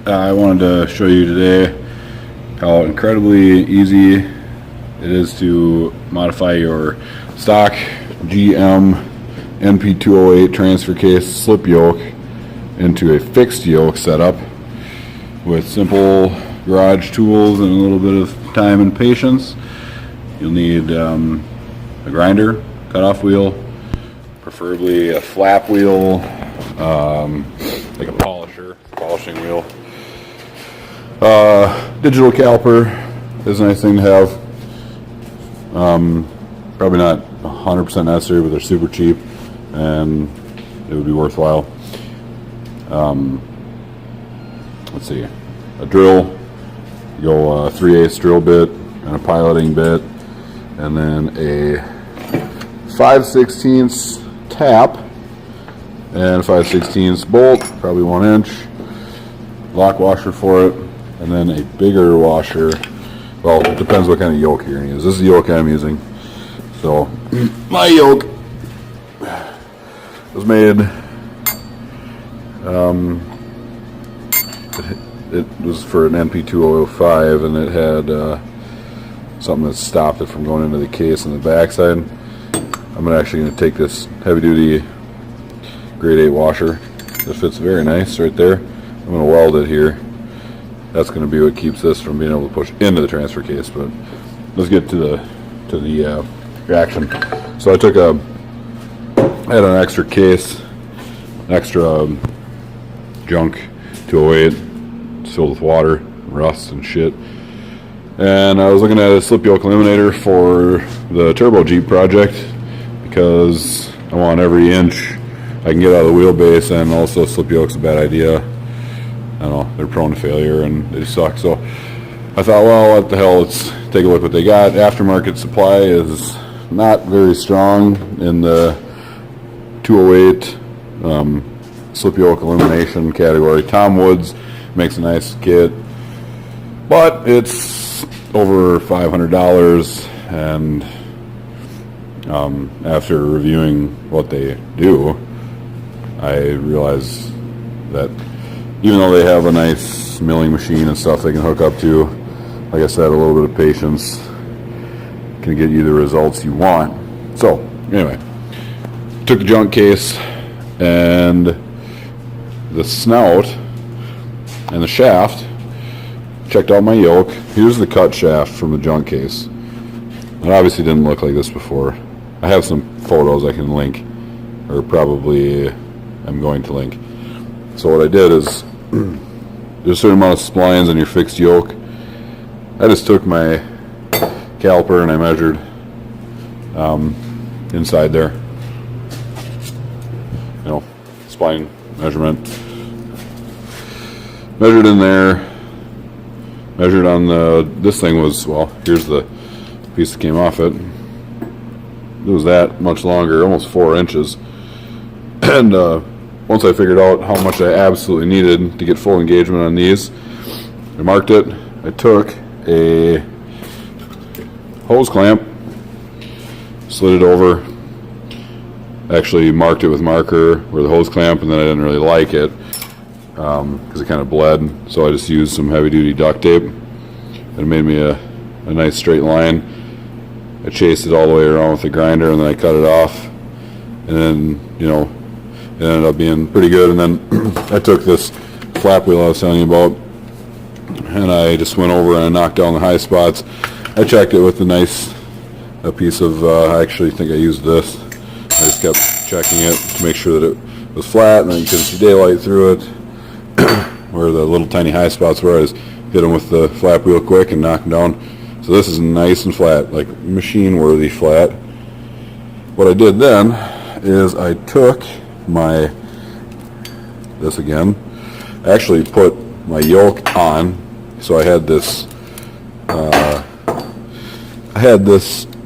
I wanted to show you today how incredibly easy it is to modify your stock GM NP208 transfer case slip yoke into a fixed yoke setup with simple garage tools and a little bit of time and patience. You'll need a grinder, cutoff wheel, preferably a flap wheel, like a polishing wheel. Digital caliper is a nice thing to have. Probably not 100% necessary, but they're super cheap and it would be worthwhile. Let's see, a drill, you go 3/8 drill bit and a piloting bit, and then a 5/16 tap and 5/16 bolt, probably 1 inch, lock washer for it, and then a bigger washer. Well, it depends what kind of yoke you're going to use. This is the yoke I'm using. So my yoke was made, it was for an NP205, and it had something that stopped it from going into the case on the backside. I'm actually going to take this heavy duty grade 8 washer that fits very nice right there. I'm going to weld it here. That's going to be what keeps this from being able to push into the transfer case. But let's get to the reaction. So I had an extra case, extra junk 208 filled with water, rust and shit. And I was looking at a slip yoke eliminator for the Turbo Jeep project because I want every inch I can get out of the wheelbase, and also slip yoke's a bad idea. I don't know, they're prone to failure and they suck. So I thought, well, what the hell, let's take a look what they got. Aftermarket supply is not very strong in the 208 slip yoke elimination category. Tom Woods makes a nice kit, but it's over $500, and after reviewing what they do, I realized that even though they have a nice milling machine and stuff they can hook up to, like I said, a little bit of patience can get you the results you want. So anyway, took the junk case and the snout and the shaft, checked out my yoke. Here's the cut shaft from the junk case. It obviously didn't look like this before. I have some photos I can link, or probably I'm going to link. So what I did is, there's a certain amount of splines on your fixed yoke. I just took my caliper and I measured inside there. You know, spline measurement. Measured in there. Measured on this thing was, well, here's the piece that came off it. It was that much longer, almost 4 inches. And once I figured out how much I absolutely needed to get full engagement on these, I marked it. I took a hose clamp, slid it over, actually marked it with marker where the hose clamp, and then I didn't really like it because it kind of bled, so I just used some heavy duty duct tape, and it made me a nice straight line. I chased it all the way around with the grinder, and then I cut it off, and then, you know, it ended up being pretty good. And then I took this flap wheel I was telling you about, and I just went over and I knocked down the high spots. I checked it with a piece of, I actually think I used this. I just kept checking it to make sure that it was flat and then you couldn't see daylight through it. Where the little tiny high spots were, I just hit them with the flap wheel quick and knocked them down. So this is nice and flat, like machine-worthy flat. What I did then is I took this again, actually put my yoke on, so I had this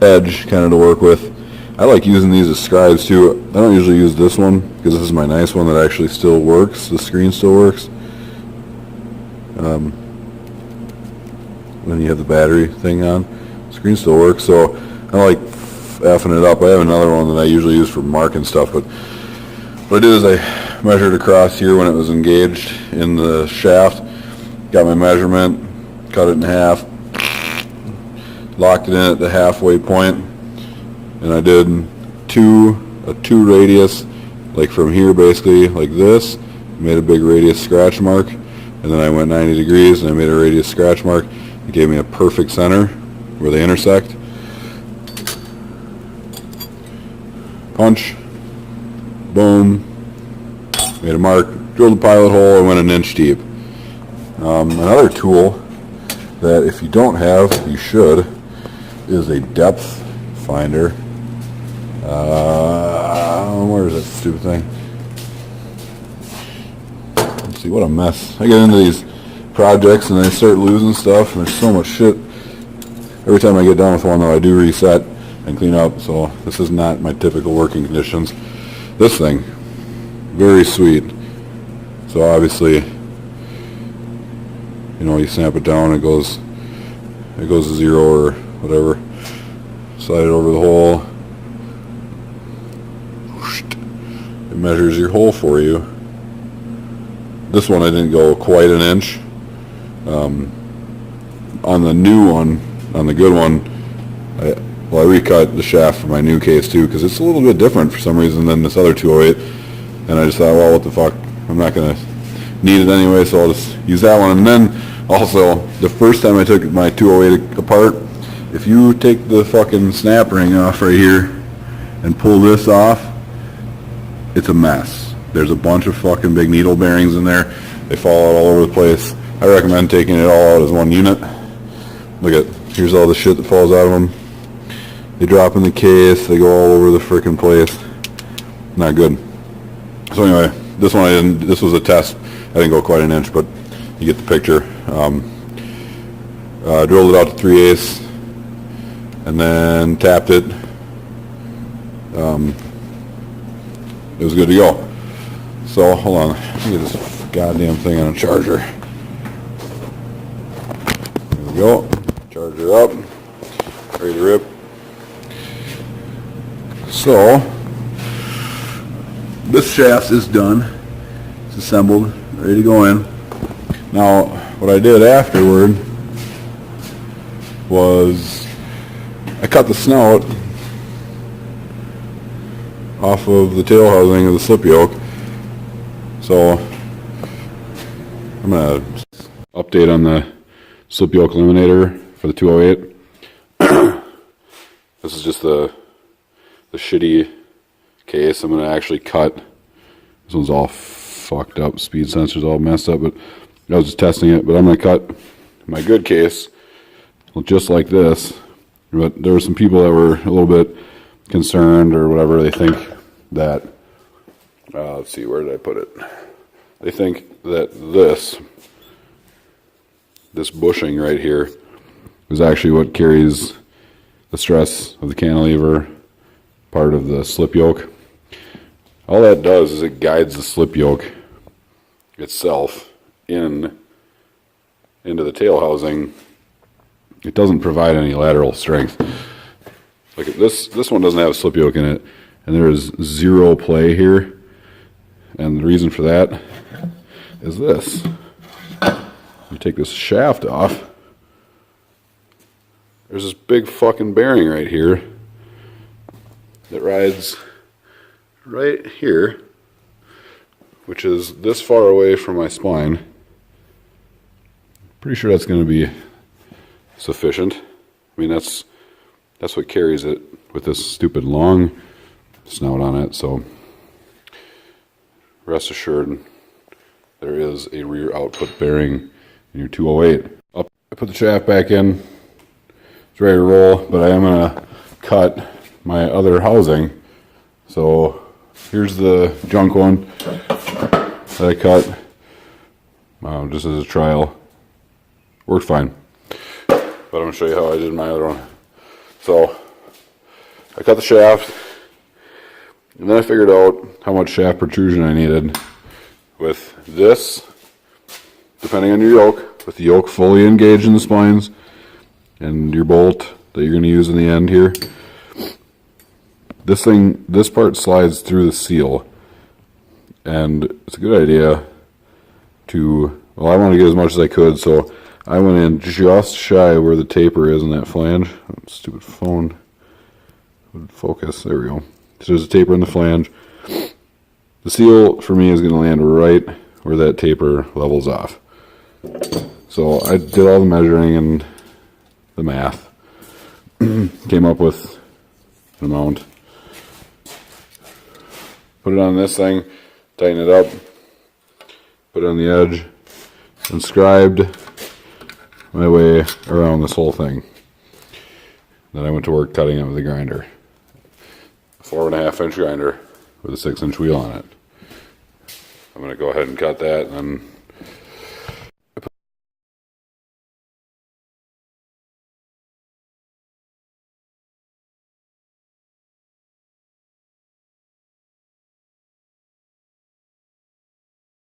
edge kind of to work with. I like using these as scribes too. I don't usually use this one because this is my nice one that actually still works. The screen still works. Then you have the battery thing on. The screen still works, so I like effing it up. I have another one that I usually use for marking stuff, but what I did is I measured across here when it was engaged in the shaft, got my measurement, cut it in half, locked it in at the halfway point, and I did a two radius, like from here basically, like this, made a big radius scratch mark, and then I went 90 degrees and I made a radius scratch mark. It gave me a perfect center where they intersect. Punch, boom, made a mark, drilled the pilot hole, and went an inch deep. Another tool that if you don't have, you should, is a depth finder. Where is that stupid thing? Let's see, what a mess. I get into these projects and I start losing stuff, and there's so much shit. Every time I get done with one, though, I do reset and clean up, so this is not my typical working conditions. This thing, very sweet. So obviously, you know, you snap it down, it goes to 0 or whatever. Slide it over the hole. It measures your hole for you. This one I didn't go quite an inch. On the new one, on the good one, I recut the shaft for my new case too, because it's a little bit different for some reason than this other 208. And I just thought, well, what the fuck, I'm not going to need it anyway, so I'll just use that one. And then also, the first time I took my 208 apart, if you take the fucking snap ring off right here and pull this off, it's a mess. There's a bunch of fucking big needle bearings in there. They fall out all over the place. I recommend taking it all out as one unit. Look at, here's all the shit that falls out of them. They drop in the case, they go all over the frickin' place. Not good. So anyway, this one I didn't, this was a test. I didn't go quite an inch, but you get the picture. Drilled it out to 3/8 and then tapped it. It was good to go. So hold on, let me get this goddamn thing on a charger. There we go. Charger up, ready to rip. So this shaft is done. It's assembled, ready to go in. Now, what I did afterward was I cut the snout off of the tail housing of the slip yoke. So I'm going to update on the slip yoke eliminator for the 208. This is just the shitty case. I'm going to actually cut. This one's all fucked up. Speed sensor's all messed up, but I was just testing it. But I'm going to cut my good case just like this. But there were some people that were a little bit concerned or whatever. They think that, let's see, where did I put it? They think that this bushing right here is actually what carries the stress of the cantilever part of the slip yoke. All that does is it guides the slip yoke itself into the tail housing. It doesn't provide any lateral strength. Like this one doesn't have a slip yoke in it, and there is zero play here. And the reason for that is this. You take this shaft off, there's this big fucking bearing right here that rides right here, which is this far away from my spine. Pretty sure that's going to be sufficient. I mean, that's what carries it with this stupid long snout on it. So rest assured, there is a rear output bearing in your 208. I put the shaft back in. It's ready to roll, but I am going to cut my other housing. So here's the junk one that I cut just as a trial. Worked fine. But I'm going to show you how I did my other one. So I cut the shaft, and then I figured out how much shaft protrusion I needed with this, depending on your yoke, with the yoke fully engaged in the spines, and your bolt that you're going to use in the end here. This part slides through the seal, and it's a good idea to Well, I wanted to get as much as I could, so I went in just shy where the taper is in that flange. Stupid phone would focus. There we go. So there's a taper in the flange. The seal for me is going to land right where that taper levels off. So I did all the measuring and the math. Came up with an amount. Put it on this thing, tighten it up, put it on the edge, and scribed my way around this whole thing. Then I went to work cutting it with a grinder. A 4.5 inch grinder with a 6 inch wheel on it. I'm going to go ahead and cut that and then